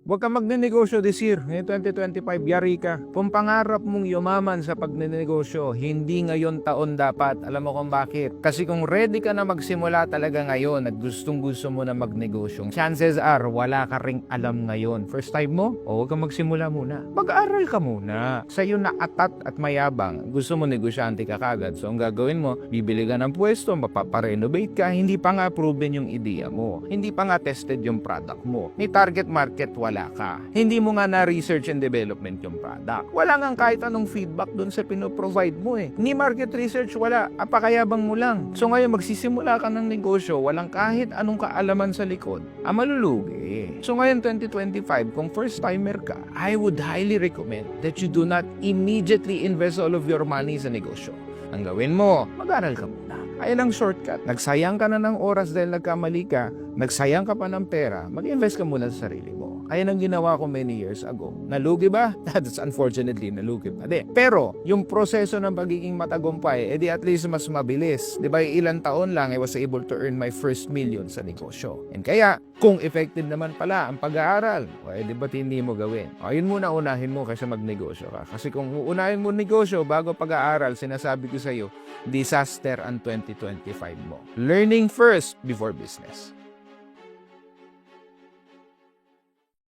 Huwag kang magnenegosyo this year. Ngayon 2025, yari ka. Kung pangarap mong yumaman sa pagnenegosyo, hindi ngayon taon dapat. Alam mo kung bakit? Kasi kung ready ka na magsimula talaga ngayon at gustong-gusto mo na magnegosyo, chances are wala ka ring alam ngayon. First time mo? O huwag kang magsimula muna. Mag-aral ka muna. Sa'yo na atat at mayabang. Gusto mo negosyante ka kagad. So ang gagawin mo, bibili ka ng pwesto, mapaparenovate ka, hindi pa nga proven yung ideya mo. Hindi pa nga tested yung product mo. May target market, wala ka. Hindi mo nga na research and development yung product. Wala nga kahit anong feedback dun sa pinoprovide mo eh. Ni market research, wala. Apakayabang mo lang. So ngayon magsisimula ka ng negosyo, walang kahit anong kaalaman sa likod. Malulugi. So ngayon 2025, kung first timer ka, I would highly recommend that you do not immediately invest all of your money sa negosyo. Ang gawin mo, mag-aral ka muna. Ayan ang shortcut. Nagsayang ka na ng oras dahil nagkamali ka, nagsayang ka pa ng pera, mag-invest ka muna sa sarili mo. Ayan ang ginawa ko many years ago. Nalugi ba? That's unfortunately, nalugi pa din. Pero, yung proseso ng pagiging matagumpay, edi at least mas mabilis. Di ba, ilang taon lang, I was able to earn my first million sa negosyo. And kaya, kung effective naman pala ang pag-aaral, di ba't hindi mo gawin? Ayun muna, unahin mo kaysa magnegosyo ka. Kasi kung uunahin mo negosyo bago pag-aaral, sinasabi ko sa iyo, disaster ang 2025 mo. Learning first before business.